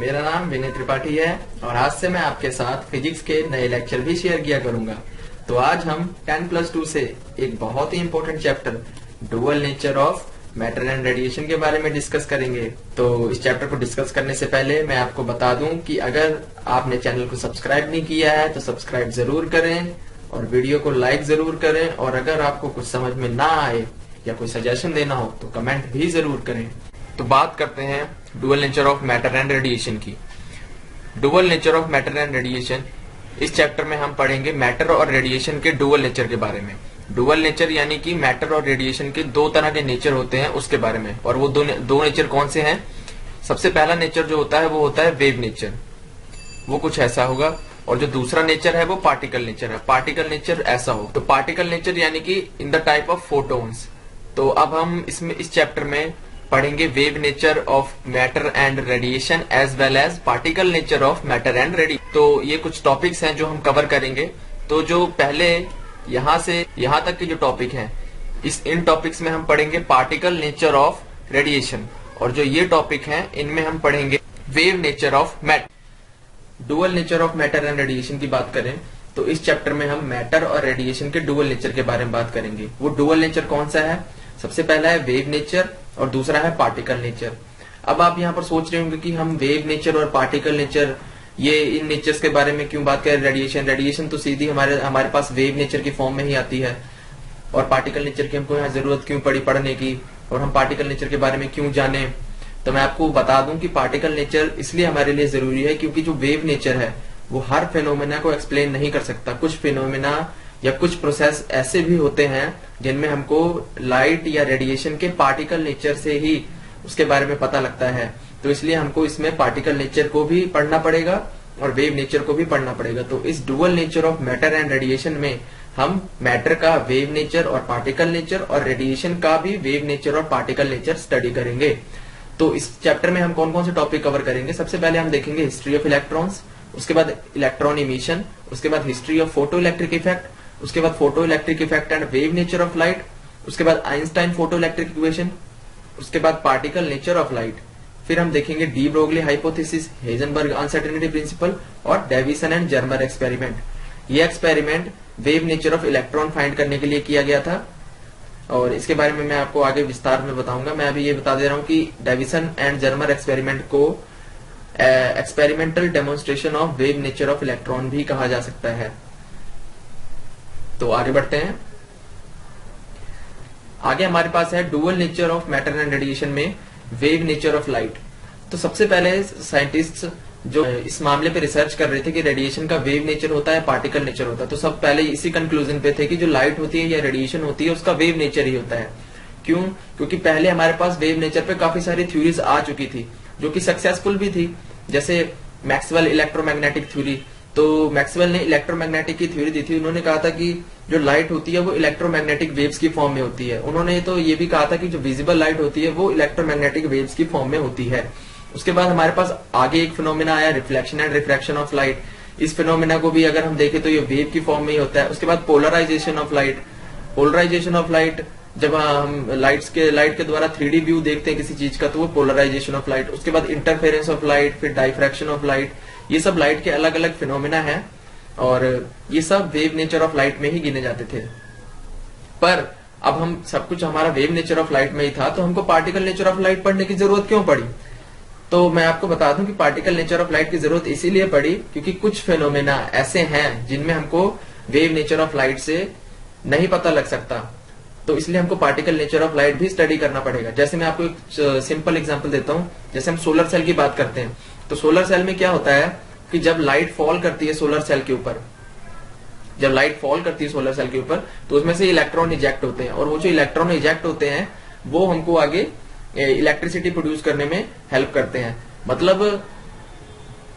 मेरा नाम विनय त्रिपाठी है और आज से मैं आपके साथ फिजिक्स के नए लेक्चर भी शेयर किया करूंगा। तो आज हम 10+2 से एक बहुत ही important chapter dual nature of matter and radiation के बारे में डिस्कस करेंगे। तो इस चैप्टर को डिस्कस करने से पहले मैं आपको बता दूं कि अगर आपने चैनल को सब्सक्राइब नहीं किया है तो सब्सक्राइब जरूर करें और वीडियो को लाइक जरूर करें, और अगर आपको कुछ समझ में ना आए या कोई सजेशन देना हो तो कमेंट भी जरूर करें। तो बात करते हैं dual nature of matter and radiation की। Dual nature of matter and radiation, इस चैप्टर में हम पढ़ेंगे मैटर और रेडिएशन के डुअल नेचर के बारे में। डुअल नेचर यानी कि मैटर और रेडिएशन के दो तरह के नेचर होते हैं उसके बारे में। और वो दो नेचर कौन से हैं? सबसे पहला नेचर जो होता है वो होता है वेव नेचर, वो कुछ ऐसा होगा। और जो दूसरा नेचर है वो पार्टिकल नेचर है। पार्टिकल नेचर ऐसा हो। तो पार्टिकल नेचर यानी कि in the type of photons. तो अब हम इस चैप्टर में पढ़ेंगे wave nature of matter and radiation as well as particle nature of matter and radiation. तो ये कुछ टॉपिक्स हैं जो हम कवर करेंगे। तो जो पहले यहाँ से यहाँ तक के जो टॉपिक हैं, इन टॉपिक्स में हम पढ़ेंगे पार्टिकल नेचर ऑफ रेडिएशन, और जो ये टॉपिक हैं इनमें हम पढ़ेंगे wave nature of matter. Dual nature of matter and radiation की बात करें तो इस चैप्टर में हम मैटर और रेडिएशन के डुअल नेचर के बारे में बात करेंगे। वो डुअल नेचर कौन सा है? सबसे पहला है वेव नेचर और दूसरा है पार्टिकल नेचर। अब आप यहाँ पर सोच रहे होंगे कि हम वेव नेचर और पार्टिकल नेचर, ये इन नेचर्स के बारे में क्यों बात करें? रेडिएशन तो सीधी हमारे पास वेव नेचर की फॉर्म में ही आती है, और पार्टिकल नेचर की हमको यहाँ जरूरत क्यों पड़ी पढ़ने की, और हम पार्टिकल नेचर के बारे में क्यों जाने? तो मैं आपको बता दूं कि पार्टिकल नेचर इसलिए हमारे लिए जरूरी है क्योंकि जो वेव नेचर है वो हर फिनोमेना को एक्सप्लेन नहीं कर सकता। कुछ फिनोमेना या कुछ प्रोसेस ऐसे भी होते हैं जिनमें हमको लाइट या रेडिएशन के पार्टिकल नेचर से ही उसके बारे में पता लगता है। तो इसलिए हमको इसमें पार्टिकल नेचर को भी पढ़ना पड़ेगा और वेव नेचर को भी पढ़ना पड़ेगा। तो इस dual nature of matter and radiation में हम मैटर का वेव नेचर और पार्टिकल नेचर और रेडिएशन का भी वेव नेचर और पार्टिकल नेचर स्टडी करेंगे। तो इस चैप्टर में हम कौन कौन से टॉपिक कवर करेंगे? सबसे पहले हम देखेंगे हिस्ट्री ऑफ इलेक्ट्रॉन्स, उसके बाद इलेक्ट्रॉन इमिशन, उसके बाद history of photo electric effect, उसके बाद photo electric effect and wave nature of light, उसके बाद आइंस्टाइन फोटो इलेक्ट्रिक इक्वेशन, उसके बाद पार्टिकल नेचर ऑफ लाइट। फिर हम देखेंगे de Broglie hypothesis, Heisenberg uncertainty principle और डेविसन एंड जर्मर एक्सपेरिमेंट। ये experiment wave nature of electron find करने के लिए किया गया था, और इसके बारे में मैं आपको आगे विस्तार में बताऊंगा। मैं अभी ये बता दे रहा हूं कि डेविसन एंड जर्मर एक्सपेरिमेंट को experimental demonstration of wave nature of electron भी कहा जा सकता है। तो आगे बढ़ते हैं। आगे हमारे पास है dual nature of matter and radiation में वेव नेचर ऑफ लाइट। तो सबसे पहले साइंटिस्ट जो इस मामले पे रिसर्च कर रहे थे कि रेडिएशन का वेव नेचर होता है पार्टिकल नेचर होता है, तो सब पहले इसी कंक्लूजन पे थे कि जो लाइट होती है या रेडिएशन होती है उसका वेव नेचर ही होता है। क्यों? क्योंकि पहले हमारे पास वेव नेचर पे काफी सारी थ्योरीज आ चुकी थी जो कि सक्सेसफुल भी थी, जैसे मैक्सवेल इलेक्ट्रोमैग्नेटिक थ्योरी। तो मैक्सवेल ने इलेक्ट्रोमैग्नेटिक की थ्योरी दी थी। उन्होंने कहा था कि जो लाइट होती है वो इलेक्ट्रोमैग्नेटिक वेव्स की फॉर्म में होती है। उन्होंने तो ये भी कहा था कि जो विजिबल लाइट होती है वो इलेक्ट्रोमैग्नेटिक वेव्स की फॉर्म में होती है। उसके बाद हमारे पास आगे एक फिनोमेना आया reflection and refraction of light. इस फिनोमेना को भी अगर हम देखें तो ये वेव की फॉर्म में ही होता है। उसके बाद polarisation of light. Polarisation of light, जब हम लाइट के द्वारा 3D व्यू देखते हैं किसी चीज का तो वो पोलराइजेशन ऑफ लाइट। उसके बाद इंटरफेरेंस ऑफ लाइट, फिर डाइफ्रैक्शन ऑफ लाइट। ये सब लाइट के अलग अलग फिनोमेना है और ये सब वेव नेचर ऑफ लाइट में ही गिने जाते थे। पर अब हम सब कुछ हमारा वेव नेचर ऑफ लाइट में ही था, तो हमको पार्टिकल नेचर ऑफ लाइट पढ़ने की जरूरत क्यों पड़ी? तो मैं आपको बता दूं कि पार्टिकल नेचर ऑफ लाइट की जरूरत इसीलिए पड़ी क्योंकि कुछ फिनोमेना ऐसे हैं जिनमें हमको वेव नेचर ऑफ लाइट से नहीं पता लग सकता। तो इसलिए हमको पार्टिकल नेचर ऑफ लाइट भी स्टडी करना पड़ेगा। जैसे मैं आपको एक सिंपल एग्जांपल देता हूं। जैसे हम सोलर सेल की बात करते हैं, तो सोलर सेल में क्या होता है कि जब लाइट फॉल करती है सोलर सेल के ऊपर, जब लाइट फॉल करती है सोलर सेल के ऊपर तो उसमें से इलेक्ट्रॉन इजेक्ट होते हैं, और वो जो इलेक्ट्रॉन इजेक्ट होते हैं वो हमको आगे इलेक्ट्रिसिटी प्रोड्यूस करने में हेल्प करते हैं। मतलब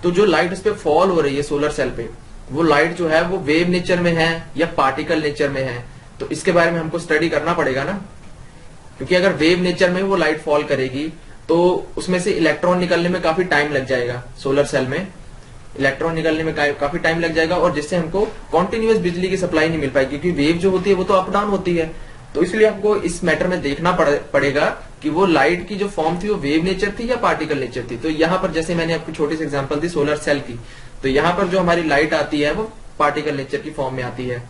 तो जो लाइट उस पर फॉल हो रही है सोलर सेल पे, वो लाइट जो है वो वेव नेचर में है या पार्टिकल नेचर में है, तो इसके बारे में हमको स्टडी करना पड़ेगा ना। क्योंकि अगर वेव नेचर में वो लाइट फॉल करेगी तो उसमें से इलेक्ट्रॉन निकलने में काफी टाइम लग जाएगा। सोलर सेल में इलेक्ट्रॉन निकलने में काफी टाइम लग जाएगा, और जिससे हमको कॉन्टिन्यूअस बिजली की सप्लाई नहीं मिल पाएगी, क्योंकि वेव जो होती है वो तो अप डाउन होती है। तो इसलिए हमको इस मैटर में देखना पड़ेगा कि वो लाइट की जो फॉर्म थी वो वेव नेचर थी या पार्टिकल नेचर थी। तो यहाँ पर जैसे मैंने आपको छोटी सी एग्जांपल दी सोलर सेल की, तो यहाँ पर जो हमारी लाइट आती है वो पार्टिकल नेचर की फॉर्म में आती है,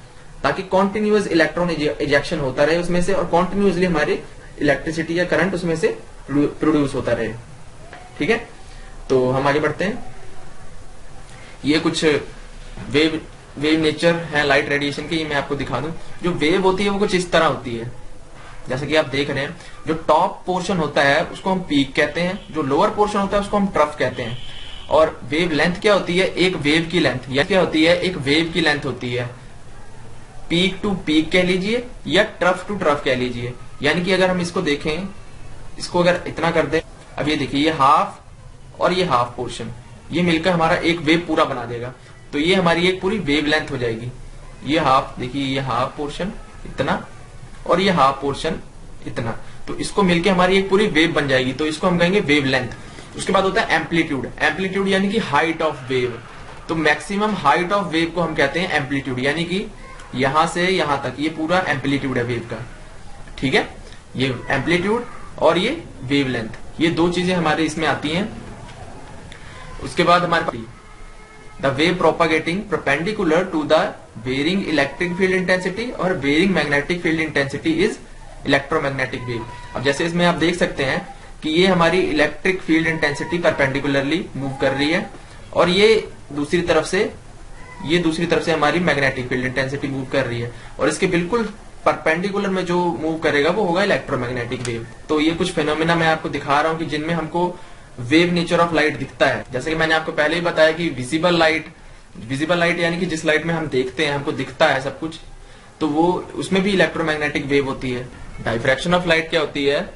ताकि कॉन्टिन्यूअस इलेक्ट्रॉन इजेक्शन होता रहे उसमें से और कॉन्टिन्यूअसली हमारी इलेक्ट्रिसिटी या करंट उसमें से प्रोड्यूस होता रहे। ठीक है, तो हम आगे बढ़ते हैं। ये कुछ वेव नेचर है लाइट रेडिएशन की, मैं आपको दिखा दूं। जो वेव होती है वो कुछ इस तरह होती है, जैसे कि आप देख रहे हैं। जो टॉप पोर्शन होता है उसको हम पीक कहते हैं, जो लोअर पोर्शन होता है उसको हम ट्रफ कहते हैं। और वेव लेंथ क्या होती है, एक वेव की लेंथ, या क्या होती है, एक वेव की लेंथ होती है। पीक टू पीक कह लीजिए या ट्रफ टू ट्रफ कह लीजिए। यानी कि अगर हम इसको देखें, इसको अगर इतना कर दें, अब ये देखिए ये हाफ और ये हाफ पोर्शन, ये मिलकर हमारा एक वेव पूरा बना देगा। तो ये हमारी एक पूरी वेव लेंथ हो जाएगी। ये हाफ, देखिए ये हाफ पोर्शन इतना और ये हाफ पोर्शन इतना, तो इसको मिलके हमारी एक पूरी वेव बन जाएगी। तो इसको हम कहेंगे वेव लेंथ। उसके बाद होता है एम्पलीट्यूड। एम्पलीट्यूड यानी कि हाइट ऑफ वेव। तो मैक्सिमम हाइट ऑफ वेव को हम कहते हैं एम्पलीट्यूड, यानी कि यहां से यहां तक ये पूरा एम्पलीट्यूड है वेव का। ठीक है, ये एम्पलीट्यूड और ये वेव लेंथ, ये दो चीजें हमारे इसमें आती हैं। उसके बाद हमारे पास the wave propagating perpendicular to the varying electric field intensity और varying magnetic field intensity is electromagnetic wave. अब जैसे इसमें आप देख सकते हैं कि ये हमारी electric field intensity perpendicularly move कर रही है और ये दूसरी तरफ से हमारी मैग्नेटिक फील्ड इंटेंसिटी मूव कर रही है, और इसके बिल्कुल परपेंडिकुलर में जो मूव करेगा वो होगा इलेक्ट्रोमैग्नेटिक वेव। तो ये कुछ फिनोमेना मैं आपको दिखा रहा हूं कि जिनमें हमको वेव नेचर ऑफ लाइट दिखता है। जैसे कि मैंने आपको पहले ही बताया कि विजिबल लाइट यानी कि जिस लाइट में हम देखते हैं, हमको दिखता है सब कुछ, तो वो उसमें भी इलेक्ट्रोमैग्नेटिक वेव होती है। डाइफ्रैक्शन ऑफ लाइट क्या होती है,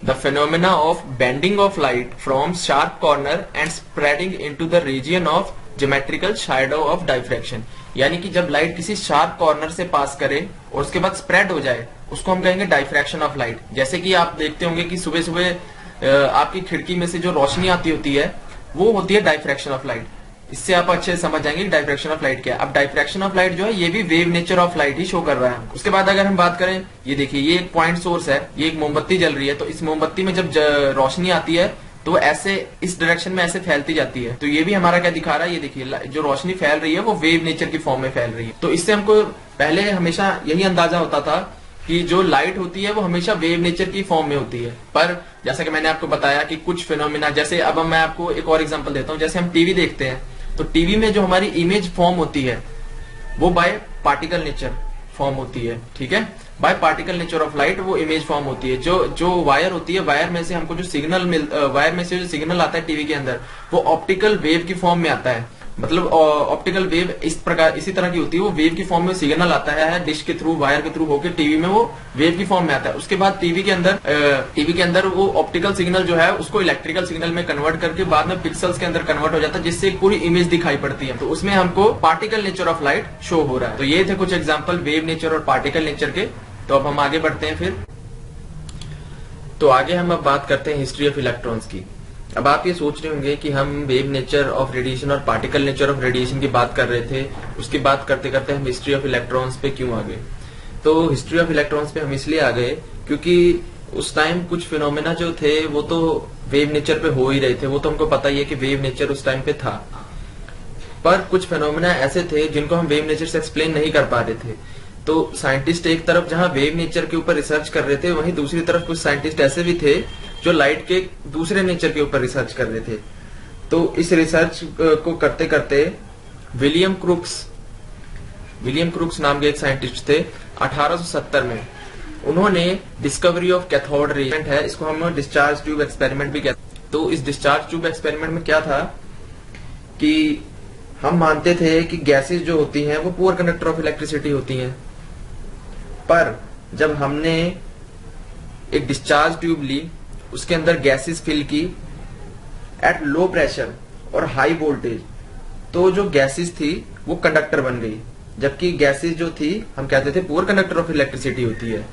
the phenomena of bending of light from sharp corner and spreading into the region of geometrical shadow of diffraction. यानी कि जब लाइट किसी शार्प कॉर्नर से पास करे और उसके बाद स्प्रेड हो जाए, उसको हम कहेंगे डाइफ्रैक्शन ऑफ लाइट। जैसे कि आप देखते होंगे कि सुबह सुबह आपकी खिड़की में से जो रोशनी आती होती है वो होती है डाइफ्रैक्शन ऑफ लाइट। इससे आप अच्छे से समझ जाएंगे कि डाइफ्रैक्शन ऑफ लाइट क्या है। अब डाइफ्रैक्शन ऑफ लाइट जो है ये भी wave nature of light he show कर रहा है। उसके बाद अगर हम बात करें, ये देखिए ये एक पॉइंट सोर्स है, ये एक मोमबत्ती जल रही है, तो इस मोमबत्ती में जब रोशनी आती है तो ऐसे इस डायरेक्शन में ऐसे फैलती जाती है। तो ये भी हमारा क्या दिखा रहा है, ये देखिए जो रोशनी फैल रही है वो वेव नेचर की फॉर्म में फैल रही है। तो इससे हमको पहले हमेशा यही अंदाजा होता था कि जो लाइट होती है वो हमेशा वेव नेचर की फॉर्म में होती है। पर जैसा कि मैंने आपको बताया कि कुछ फिनोमिना, जैसे अब मैं आपको एक और एग्जांपल देता हूँ। जैसे हम टीवी देखते हैं, तो टीवी में जो हमारी इमेज फॉर्म होती है वो बाय पार्टिकल नेचर फॉर्म होती है। ठीक है, by particle nature of light वो इमेज फॉर्म होती है। जो वायर होती है, वायर में से हमको जो वायर में से जो सिग्नल आता है टीवी के अंदर, वो ऑप्टिकल वेव की फॉर्म में आता है। मतलब ऑप्टिकल वेव इसी तरह की होती है, वो वेव की फॉर्म में सिग्नल आता है डिश के थ्रू, वायर के थ्रू होकर टीवी में वो वेव की फॉर्म में आता है। उसके बाद टीवी के अंदर वो ऑप्टिकल सिग्नल जो है उसको इलेक्ट्रिकल सिग्नल में कन्वर्ट करके बाद में पिक्सल्स के अंदर कन्वर्ट हो जाता है, जिससे एक पूरी इमेज दिखाई पड़ती है। तो उसमें हमको particle nature of light show हो रहा है। तो ये थे कुछ एग्जाम्पल वेव नेचर और पार्टिकल नेचर के। तो अब हम आगे बढ़ते हैं फिर। तो आगे हम अब बात करते हैं हिस्ट्री ऑफ इलेक्ट्रॉन्स की। अब आप ये सोच रहे होंगे कि हम वेव नेचर ऑफ रेडिएशन और पार्टिकल नेचर ऑफ रेडिएशन की बात कर रहे थे, उसकी बात करते करते हम हिस्ट्री ऑफ इलेक्ट्रॉन्स पे क्यों आ गए। तो हिस्ट्री ऑफ इलेक्ट्रॉन्स पे हम इसलिए आ गए क्योंकि उस टाइम कुछ फिनोमेना जो थे वो तो वेव नेचर पे हो ही रहे थे, वो तो हमको पता ही है कि वेव नेचर उस टाइम पे था। पर कुछ फिनोमेना ऐसे थे जिनको हम वेव नेचर से एक्सप्लेन नहीं कर पा रहे थे। तो साइंटिस्ट एक तरफ जहां वेव नेचर के ऊपर रिसर्च कर रहे थे, वहीं दूसरी तरफ कुछ साइंटिस्ट ऐसे भी थे जो लाइट के दूसरे नेचर के ऊपर रिसर्च कर रहे थे। तो इस रिसर्च को करते करते विलियम क्रुक्स नाम के एक साइंटिस्ट थे। 1870 में उन्होंने डिस्कवरी ऑफ कैथोड रे है, इसको हम डिस्चार्ज ट्यूब एक्सपेरिमेंट भी कहते हैं। तो इस डिस्चार्ज ट्यूब एक्सपेरिमेंट में क्या था कि हम मानते थे कि गैसेस जो होती हैं वो पुअर कंडक्टर ऑफ इलेक्ट्रिसिटी होती हैं, पर जब हमने एक डिस्चार्ज ट्यूब ली, उसके अंदर गैसेस फिल की एट लो प्रेशर और हाई वोल्टेज, तो जो गैसेस थी वो कंडक्टर बन गई, जबकि गैसेस जो थी हम कहते थे पुअर कंडक्टर ऑफ इलेक्ट्रिसिटी होती है।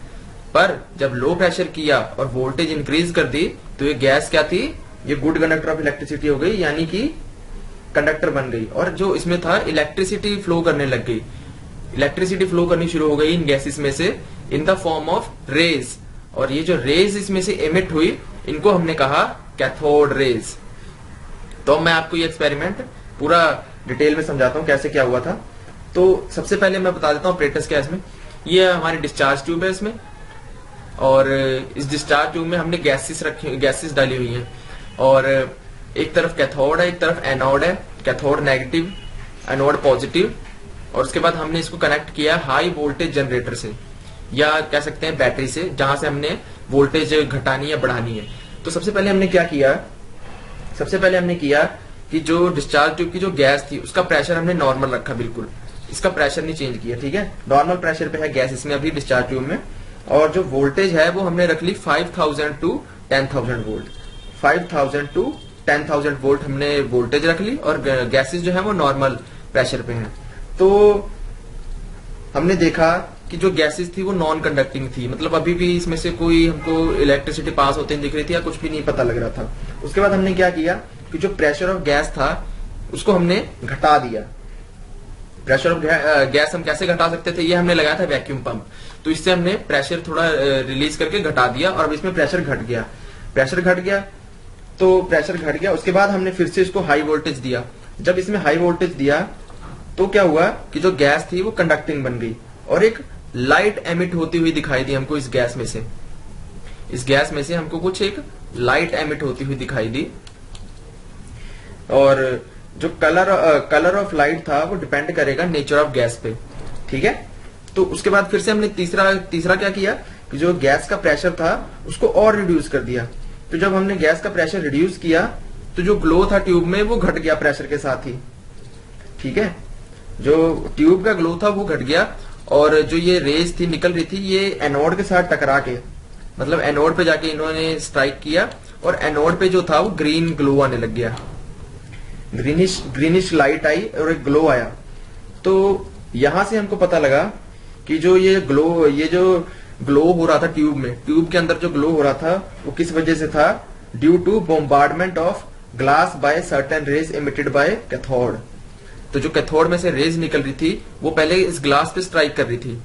पर जब लो प्रेशर किया और वोल्टेज इंक्रीज कर दी तो ये गैस क्या थी, ये गुड कंडक्टर ऑफ इलेक्ट्रिसिटी हो गई, यानी कि कंडक्टर बन गई। और जो इसमें था इलेक्ट्रिसिटी फ्लो करने लग गई, इलेक्ट्रिसिटी फ्लो करनी शुरू हो गई इन गैसेस में से in the form of rays. और ये जो रेज इसमें से एमिट हुई इनको हमने कहा कैथोड रेज। तो मैं आपको ये एक्सपेरिमेंट पूरा डिटेल में समझाता हूँ कैसे क्या हुआ था। तो सबसे पहले मैं बता देता हूँ ऑपरेटर्स क्या है इसमें। ये हमारी डिस्चार्ज ट्यूब है इसमें, और इस डिस्चार्ज ट्यूब में हमने गैसेस डाली हुई हैं, और एक तरफ कैथोड है एक तरफ एनोड है। Cathode negative, anode positive. और उसके बाद हमने इसको कनेक्ट किया हाई वोल्टेज जनरेटर से, या कह सकते हैं बैटरी से, जहां से हमने वोल्टेज घटानी या बढ़ानी है। तो सबसे पहले हमने क्या किया, सबसे पहले हमने किया कि जो डिस्चार्ज ट्यूब की जो गैस थी उसका प्रेशर हमने नॉर्मल रखा, बिल्कुल इसका प्रेशर नहीं चेंज किया, ठीक है। नॉर्मल प्रेशर पे है गैस इसमें अभी डिस्चार्ज ट्यूब में। और जो वोल्टेज है वो हमने रख ली 5000 टू 10,000 वोल्ट। 5000 टू 10,000 वोल्ट हमने वोल्टेज रख ली, और गैसेस जो है वो नॉर्मल प्रेशर पे हैं। तो हमने देखा कि जो गैसेस थी वो नॉन कंडक्टिंग थी, मतलब अभी भी इसमें से कोई हमको इलेक्ट्रिसिटी पास होते दिख रही थी या कुछ भी नहीं पता लग रहा था। उसके बाद हमने क्या किया कि जो प्रेशर ऑफ गैस था उसको हमने घटा दिया। प्रेशर ऑफ गैस हम कैसे घटा सकते थे, ये हमने लगाया था वैक्यूम पंप। तो इससे हमने प्रेशर थोड़ा रिलीज करके घटा दिया, और अब इसमें प्रेशर घट गया। प्रेशर घट गया तो प्रेशर घट गया, उसके बाद हमने फिर से इसको हाई वोल्टेज दिया। जब इसमें हाई वोल्टेज दिया तो क्या हुआ कि जो गैस थी वो कंडक्टिंग बन गई, और एक लाइट एमिट होती हुई दिखाई दी हमको इस गैस में से। इस गैस में से हमको कुछ एक लाइट एमिट होती हुई दिखाई दी, और जो कलर ऑफ लाइट था वो डिपेंड करेगा नेचर ऑफ गैस पे, ठीक है। तो उसके बाद फिर से हमने तीसरा क्या किया कि जो गैस का प्रेशर था उसको और रिड्यूस कर दिया। तो जब हमने गैस का प्रेशर रिड्यूस किया तो जो ग्लो था ट्यूब में वो घट गया प्रेशर के साथ ही, ठीक है। जो ट्यूब का ग्लो था वो घट गया, और जो ये रेज थी निकल रही थी ये एनोड के साथ टकरा के, मतलब एनोड पे जाके इन्होंने स्ट्राइक किया, और एनोड पे जो था वो ग्रीन ग्लो आने लग गया। ग्रीनिश लाइट आई और एक ग्लो आया। तो यहां से हमको पता लगा कि जो ग्लो हो रहा था ट्यूब में, ट्यूब के अंदर जो ग्लो हो रहा था वो किस वजह से था, due to bombardment of glass by certain rays emitted by cathode. तो जो कैथोड में से रेज निकल रही थी वो पहले इस ग्लास पे स्ट्राइक कर रही थी,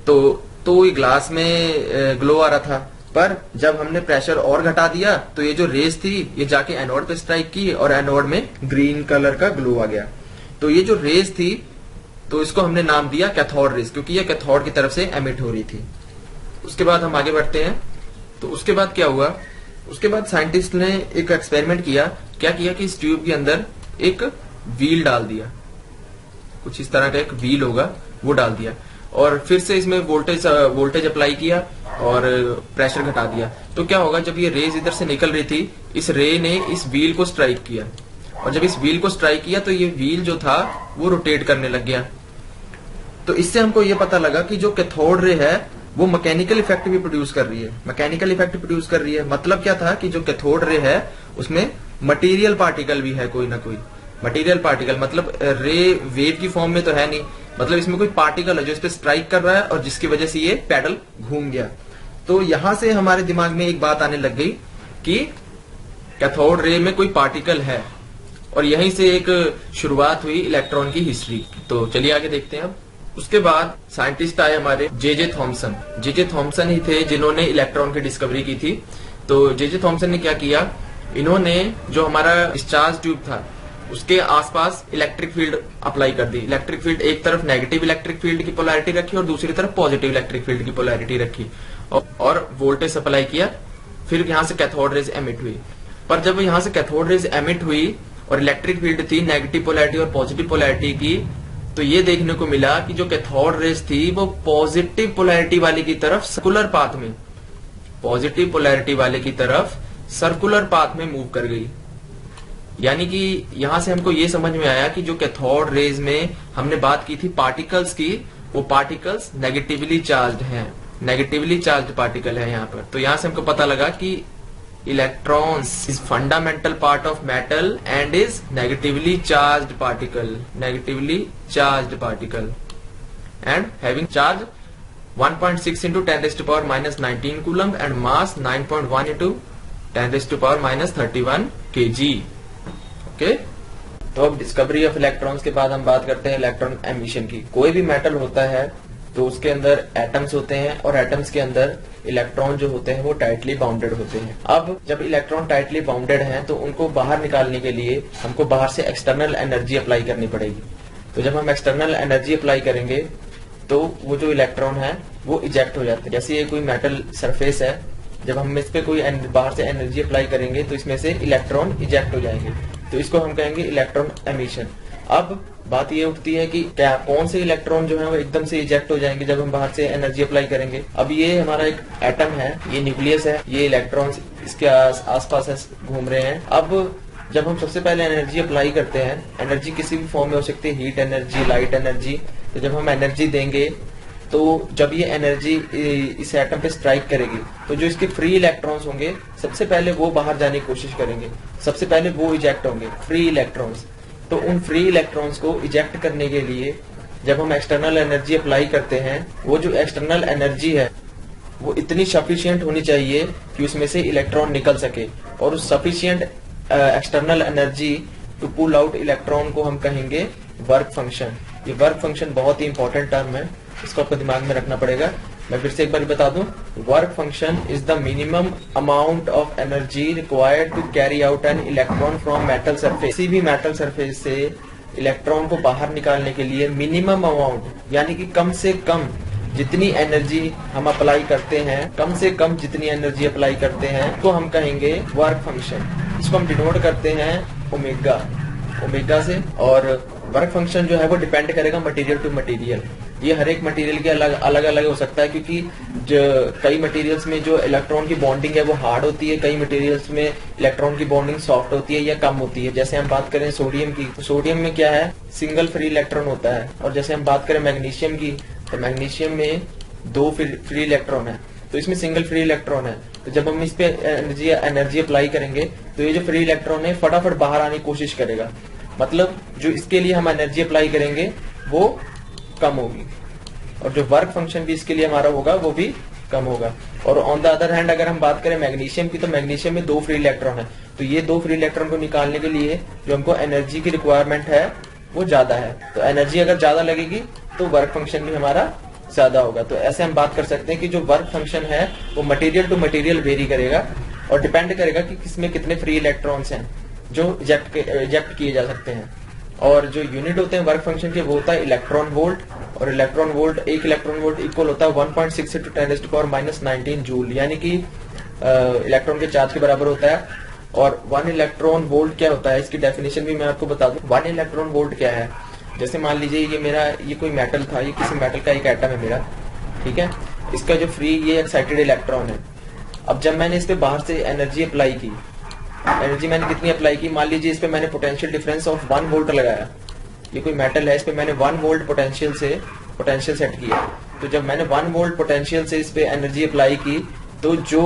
तो ये ग्लास में ग्लो आ रहा था। पर जब हमने प्रेशर और घटा दिया तो ये जो रेज थी ये जाके एनोड पे स्ट्राइक की, और एनोड में ग्रीन कलर का ग्लो आ गया। तो ये जो रेज थी तो इसको हमने नाम दिया कैथोड रेज, क्योंकि ये कैथोड की तरफ से एमिट हो रही थी। उसके बाद हम आगे बढ़ते हैं। तो उसके बाद क्या हुआ, उसके बाद साइंटिस्ट ने एक एक्सपेरिमेंट किया। क्या किया कि इस ट्यूब के अंदर एक व्हील डाल दिया, कुछ इस तरह का एक व्हील होगा वो डाल दिया, और फिर से इसमें वोल्टेज अप्लाई किया और प्रेशर घटा दिया। तो क्या होगा, जब ये रेज इधर से निकल रही थी इस रे ने इस व्हील को स्ट्राइक किया, और जब इस व्हील को स्ट्राइक किया तो ये व्हील जो था वो रोटेट करने लग गया। तो इससे हमको ये पता लगा कि जो कैथोड रे है वो मैकेनिकल इफेक्ट भी प्रोड्यूस कर रही है। मैकेनिकल इफेक्ट प्रोड्यूस कर रही है मतलब क्या था कि जो कैथोड रे है उसमें मटेरियल पार्टिकल भी है, कोई ना कोई मटेरियल पार्टिकल, मतलब रे वेव की फॉर्म में तो है नहीं, मतलब इसमें कोई पार्टिकल है जो इस पे स्ट्राइक कर रहा है और जिसकी वजह से ये पैडल घूम गया। तो यहां से हमारे दिमाग में एक बात आने लग गई कि कैथोड रे में कोई पार्टिकल है, और यहीं से एक शुरुआत हुई इलेक्ट्रॉन की हिस्ट्री। तो चलिए आगे देखते हैं। अब उसके बाद साइंटिस्ट आए हमारे जे थॉमसन। जे थॉमसन ही थे जिन्होंने इलेक्ट्रॉन की डिस्कवरी की थी। तो जे थॉमसन ने क्या किया, इन्होंने जो हमारा डिस्चार्ज ट्यूब था उसके आसपास इलेक्ट्रिक फील्ड अप्लाई कर दी। इलेक्ट्रिक फील्ड, एक तरफ नेगेटिव इलेक्ट्रिक फील्ड की पोलैरिटी रखी और दूसरी तरफ पॉजिटिव इलेक्ट्रिक फील्ड की पोलैरिटी रखी, और वोल्टेज सप्लाई किया। फिर यहां से कैथोड रेज एमिट हुई। पर जब यहां से कैथोड रेज एमिट हुई और इलेक्ट्रिक फील्ड थी नेगेटिव पोलैरिटी और पॉजिटिव पोलैरिटी की, तो ये देखने को मिला कि जो कैथोड रेज थी वो पॉजिटिव पोलैरिटी वाले की तरफ सर्कुलर पाथ में, पॉजिटिव पोलैरिटी वाले की तरफ सर्कुलर पाथ में मूव कर गई। यानी कि यहां से हमको ये समझ में आया कि जो कैथोड रेज में हमने बात की थी पार्टिकल्स की, वो पार्टिकल्स नेगेटिवली चार्ज्ड हैं, नेगेटिवली चार्ज्ड पार्टिकल है यहाँ पर। तो यहां से हमको पता लगा कि electrons is fundamental part of metal and is negatively charged particle and having charge 1.6 into 10 raised to power minus 19 coulomb and mass 9.1 into 10 raised to power minus 31 kg। Okay, तो अब डिस्कवरी ऑफ इलेक्ट्रॉन्स के बाद हम बात करते हैं electron emission की। कोई भी मेटल होता है तो उसके अंदर एटम्स होते हैं और एटम्स के अंदर इलेक्ट्रॉन जो होते हैं वो टाइटली बाउंडेड होते हैं। अब जब इलेक्ट्रॉन टाइटली बाउंडेड हैं तो उनको बाहर निकालने के लिए हमको बाहर से एक्सटर्नल एनर्जी अप्लाई करनी पड़ेगी। तो जब हम एक्सटर्नल एनर्जी अप्लाई करेंगे तो वो जो इलेक्ट्रॉन है वो इजेक्ट हो जाते हैं। जैसे ये कोई मेटल सरफेस है, जब हम इस पे कोई बाहर से एनर्जी अप्लाई करेंगे तो इसमें से इलेक्ट्रॉन इजेक्ट हो जाएंगे, तो इसको हम कहेंगे इलेक्ट्रॉन एमिशन। अब बात ये उठती है कि क्या कौन से इलेक्ट्रॉन जो है वो एकदम से इजेक्ट हो जाएंगे जब हम बाहर से एनर्जी अप्लाई करेंगे। अब ये हमारा एक एटम है, ये न्यूक्लियस है, ये इलेक्ट्रॉन्स इसके आसपास घूम रहे हैं। अब जब हम सबसे पहले एनर्जी अप्लाई करते हैं, एनर्जी किसी भी फॉर्म में हो सकती है, हीट एनर्जी, लाइट एनर्जी, तो जब हम एनर्जी देंगे तो जब ये एनर्जी इस एटम पे स्ट्राइक करेगी तो जो इसके फ्री इलेक्ट्रॉन्स होंगे सबसे पहले वो बाहर जाने की कोशिश करेंगे, सबसे पहले वो इजेक्ट होंगे फ्री इलेक्ट्रॉन्स। तो उन फ्री इलेक्ट्रॉन्स को इजेक्ट करने के लिए जब हम एक्सटर्नल एनर्जी अप्लाई करते हैं, वो जो एक्सटर्नल एनर्जी है वो इतनी सफिशिएंट होनी चाहिए कि उसमें से इलेक्ट्रॉन निकल सके, और उस sufficient external energy to pull out electron को हम कहेंगे वर्क फंक्शन। ये वर्क फंक्शन बहुत ही इंपॉर्टेंट टर्म है, इसको आपको दिमाग में रखना पड़ेगा। मैं फिर से एक बार बता दूं, work function is the minimum amount of energy required to carry out an electron from metal surface. किसी भी मेटल सरफेस से इलेक्ट्रॉन को बाहर निकालने के लिए मिनिमम अमाउंट, यानी कि कम से कम जितनी एनर्जी हम अप्लाई करते हैं, कम से कम जितनी एनर्जी अप्लाई करते हैं तो हम कहेंगे वर्क फंक्शन। इसको हम डिनोट करते हैं ओमेगा से। और वर्क फंक्शन जो है वो डिपेंड करेगा मटेरियल टू मटेरियल। ये हर एक मटेरियल के अलग अलग हो सकता है, क्योंकि जो कई मटेरियल्स में जो इलेक्ट्रॉन की बॉन्डिंग है वो हार्ड होती है, कई मटेरियल्स में इलेक्ट्रॉन की बॉन्डिंग सॉफ्ट होती है या कम होती है। जैसे हम बात करें सोडियम की, तो सोडियम में क्या है, सिंगल फ्री इलेक्ट्रॉन होता है। और जैसे हम बात करें मैग्नीशियम की, तो मैग्नीशियम में 2 फ्री इलेक्ट्रॉन है, तो इसमें सिंगल फ्री इलेक्ट्रॉन है। तो जब हम इस पे एनर्जी अप्लाई करेंगे तो ये जो फ्री इलेक्ट्रॉन है फटाफट बाहर आने की कोशिश करेगा, मतलब जो इसके लिए हम एनर्जी अप्लाई करेंगे वो कम होगी, और जो वर्क फंक्शन भी इसके लिए हमारा होगा वो भी कम होगा। और ऑन द अदर हैंड अगर हम बात करें मैग्नीशियम की, तो मैग्नीशियम में 2 फ्री इलेक्ट्रॉन है, तो ये 2 फ्री इलेक्ट्रॉन को निकालने के लिए जो हमको एनर्जी की रिक्वायरमेंट है वो ज्यादा है। तो एनर्जी अगर ज्यादा लगेगी तो वर्क फंक्शन भी हमारा ज्यादा होगा। तो ऐसे हम बात कर सकते हैं कि जो वर्क फंक्शन है वो मटेरियल टू मटेरियल वेरी करेगा और डिपेंड करेगा कि किसमें कितने फ्री इलेक्ट्रॉन्स हैं जो इजेक्ट किए जा सकते हैं। और जो यूनिट होते हैं वर्क फंक्शन के वो होता है इलेक्ट्रॉन वोल्ट, और electron volt, 1 electron volt equal होता है 1.6 × 10⁻⁻19 जूल, यानी कि इलेक्ट्रॉन के चार्ज के बराबर होता है। और 1 इलेक्ट्रॉन वोल्ट क्या होता है, इसकी डेफिनेशन भी मैं आपको बता दूं। 1 इलेक्ट्रॉन वोल्ट क्या है, जैसे मान लीजिए ये कोई मेटल था, ये किसी मेटल का एक एटम है मेरा, ठीक है, इसका जो फ्री ये एक्साइटेड इलेक्ट्रॉन है। अब जब मैंने इस पे बाहर से एनर्जी अप्लाई की, एनर्जी मैंने कितनी अप्लाई की, मान लीजिए इस पे मैंने पोटेंशियल डिफरेंस ऑफ 1 वोल्ट लगाया, ये कोई मेटल है, इस पे मैंने 1 वोल्ट पोटेंशियल सेट किया। तो जब मैंने 1 वोल्ट पोटेंशियल से इस पे एनर्जी अप्लाई की, तो जो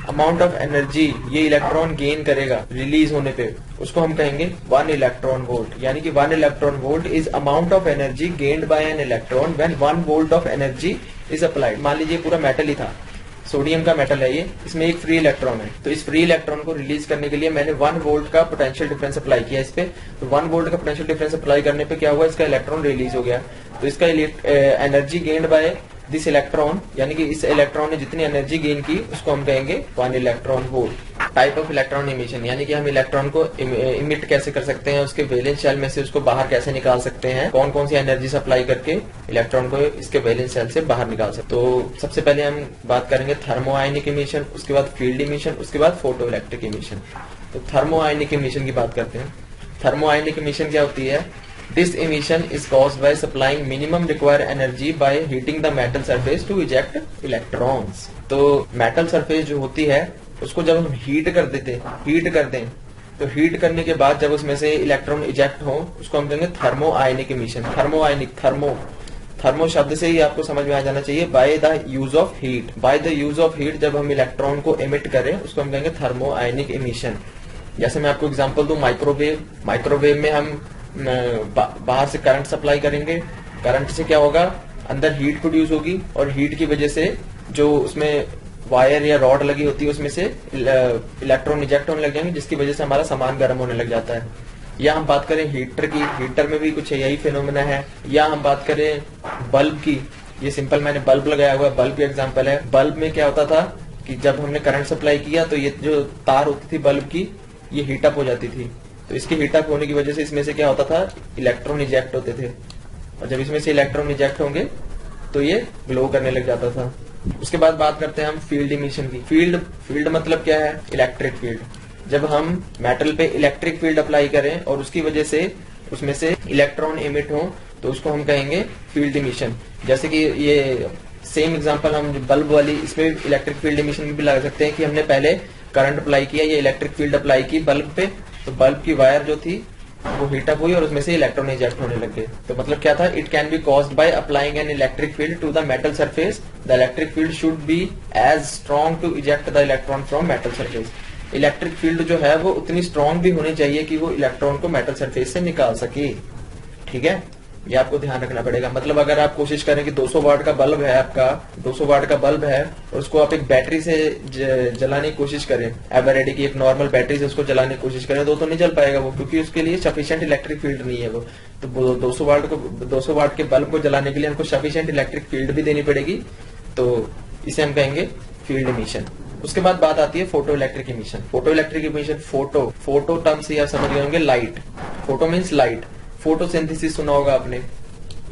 अमाउंट ऑफ एनर्जी ये इलेक्ट्रॉन गेन करेगा रिलीज होने पे, उसको हम कहेंगे 1 इलेक्ट्रॉन वोल्ट। यानी कि 1 electron volt is amount of energy gained by an electron when 1 volt of energy is applied. मान लीजिए पूरा मेटल ही था, सोडियम का मेटल है ये, इसमें एक फ्री इलेक्ट्रॉन है, तो इस फ्री इलेक्ट्रॉन को रिलीज करने के लिए मैंने 1 वोल्ट का पोटेंशियल डिफरेंस अप्लाई किया इस पे। तो 1 वोल्ट का पोटेंशियल डिफरेंस अप्लाई करने पे क्या हुआ, इसका इलेक्ट्रॉन रिलीज हो गया। तो इसका energy gained by this electron, यानी कि इस इलेक्ट्रॉन ने जितनी एनर्जी गेन की उसको हम कहेंगे 1 electron volt. Type of electron emission, यानी कि हम इलेक्ट्रॉन को इमिट कैसे कर सकते हैं, उसके वैलेंस शेल में से उसको बाहर कैसे निकाल सकते हैं, कौन कौन सी एनर्जी सप्लाई करके इलेक्ट्रॉन को इसके वैलेंस शेल से बाहर निकाल सकते हैं। तो सबसे पहले हम बात करेंगे थर्मो आयनिक इमिशन, उसके बाद फील्ड इमिशन, उसके बाद फोटो इलेक्ट्रिक इमिशन। तो थर्मो आयनिक इमिशन की बात करते हैं। थर्मो आयनिक इमिशन क्या होती है, This emission is caused by supplying minimum required energy by heating the metal surface to eject electrons। तो metal surface जो होती है उसको जब हम हीट कर दें, तो हीट करने के बाद जब उसमें से इलेक्ट्रॉन इजेक्ट हो उसको हम कहेंगे थर्मो आयनिक इमिशन। थर्मो शब्द से ही आपको समझ में आ जाना चाहिए, by the use of heat जब हम इलेक्ट्रॉन को एमिट करें उसको हम कहेंगे थर्मो आयनिक इमिशन। जैसे मैं आपको एग्जांपल दूं, माइक्रोवेव में हम बाहर से करंट सप्लाई करेंगे, करंट से क्या होगा, अंदर हीट प्रोड्यूस होगी, और हीट की वजह से जो उसमें वायर या रॉड लगी होती है उसमें से इलेक्ट्रॉन इजेक्ट होने लग जाएंगे, जिसकी वजह से हमारा सामान गर्म होने लग जाता है। या हम बात करें हीटर की, हीटर में भी कुछ यही फिनोमेना है। या हम बात करें बल्ब की, ये सिंपल मैंने बल्ब लगाया हुआ, बल्ब एग्जांपल है। बल्ब में क्या होता था कि जब हमने करंट सप्लाई किया तो ये जो तार होती थी बल्ब की, ये हीटअप हो जाती थी। तो इसके हीटअप होने की वजह से इसमें से क्या होता था, इलेक्ट्रॉन इजेक्ट होते थे, और जब इसमें से इलेक्ट्रॉन इजेक्ट होंगे तो ये ग्लो करने लग जाता था। उसके बाद बात करते हैं हम फील्ड इमिशन की। फील्ड मतलब क्या है, इलेक्ट्रिक फील्ड। जब हम मेटल पे इलेक्ट्रिक फील्ड अप्लाई करें और उसकी वजह से उसमें से इलेक्ट्रॉन इमिट हो तो उसको हम कहेंगे फील्ड इमिशन। जैसे कि ये सेम एग्जांपल हम बल्ब वाली, इसमें इलेक्ट्रिक फील्ड इमिशन में भी लगा सकते हैं कि हमने पहले करंट अप्लाई किया, ये इलेक्ट्रिक फील्ड अप्लाई की बल्ब पे, तो बल्ब की वायर जो थी वो हीटअप हुई और उसमें से इलेक्ट्रॉन इजेक्ट होने लग गए। तो मतलब क्या था, it can be caused by applying an electric field to the metal surface. The electric field should be as strong to eject the electron from metal surface. Electric field जो है वो उतनी स्ट्रॉन्ग भी होनी चाहिए कि वो इलेक्ट्रॉन को मेटल सरफेस से निकाल सके। ठीक है, ये आपको ध्यान रखना पड़ेगा। मतलब अगर आप कोशिश करें कि 200 वाट का बल्ब है आपका, 200 वाट का बल्ब है और उसको आप एक बैटरी से जलाने की कोशिश करें, एवरेडी की एक नॉर्मल बैटरी से उसको जलाने की कोशिश करें, तो नहीं जल पाएगा वो, क्योंकि उसके लिए सफिशिएंट इलेक्ट्रिक फील्ड नहीं है वो। तो 200 वाट के बल्ब को जलाने के लिए हमको सफिशिएंट इलेक्ट्रिक फील्ड भी देनी पड़ेगी, तो इसे हम कहेंगे फील्ड इमिशन। उसके बाद बात आती है photo electric emission. Photo electric emission, photo term से आप समझ गए होंगे, light. Photo means light. Photosynthesis सुना होगा आपने,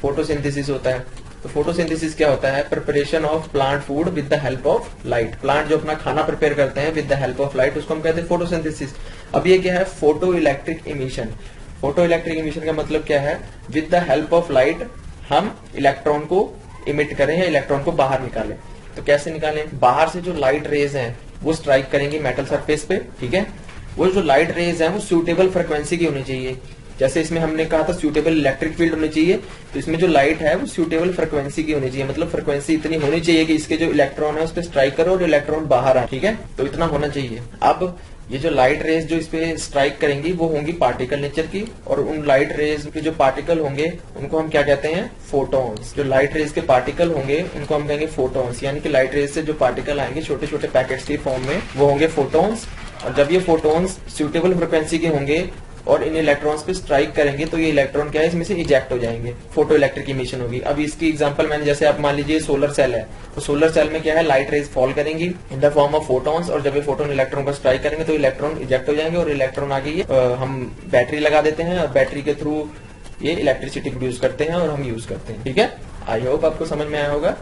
फोटोसिंथेसिस होता है। तो फोटोसिंथेसिस क्या होता है, preparation of plant food with the help of light. Plant जो अपना खाना प्रिपेयर करते हैं with the help of light, उसको हम कहते हैं फोटोसिंथेसिस। अब ये क्या है, photo electric emission. Photo electric emission का मतलब क्या है, with the help of light हम इलेक्ट्रॉन को इमिट करें या इलेक्ट्रॉन को बाहर निकालें। तो कैसे निकालें, बाहर से जो लाइट रेज हैं वो स्ट्राइक करेंगी मेटल सरफेस पे। ठीक है, वो जो लाइट रेज है वो सूटेबल फ्रिक्वेंसी की होनी चाहिए। जैसे इसमें हमने कहा था सूटेबल इलेक्ट्रिक फील्ड होनी चाहिए, तो इसमें जो लाइट है वो सूटेबल फ्रिक्वेंसी की होनी चाहिए। मतलब फ्रिक्वेंसी इतनी होनी चाहिए कि इसके जो इलेक्ट्रॉन है उस पर स्ट्राइक करो और इलेक्ट्रॉन बाहर आए। ठीक है, तो इतना होना चाहिए। अब ये जो लाइट रेज जो इस पे स्ट्राइक करेंगी वो होंगी पार्टिकल नेचर की, और उन लाइट रेज के जो पार्टिकल होंगे उनको हम क्या कहते हैं, फोटॉन्स। जो लाइट रेज के पार्टिकल होंगे उनको हम कहेंगे फोटॉन्स, यानी कि लाइट रेज से जो पार्टिकल आएंगे छोटे छोटे पैकेट्स की फॉर्म में, वो होंगे फोटॉन्स। और जब ये फोटॉन्स सूटेबल फ्रिक्वेंसी के होंगे और इन इलेक्ट्रॉन्स पे स्ट्राइक करेंगे तो ये इलेक्ट्रॉन क्या है, इसमें से इजेक्ट हो जाएंगे, फोटो इलेक्ट्रिक इमिशन होगी। अब इसकी एग्जांपल मैंने, जैसे आप मान लीजिए सोलर सेल है, तो सोलर सेल में क्या है, लाइट रेज फॉल करेंगी इन द फॉर्म ऑफ फोटॉन्स, और जब ये फोटोन इलेक्ट्रॉन को स्ट्राइक करेंगे तो इलेक्ट्रॉन इजेक्ट हो जाएंगे और इलेक्ट्रॉन आगे ये हम बैटरी लगा देते हैं और बैटरी के थ्रू ये इलेक्ट्रिसिटी प्रोड्यूस करते हैं और हम यूज करते हैं। ठीक है, आई होप आपको समझ में आया होगा।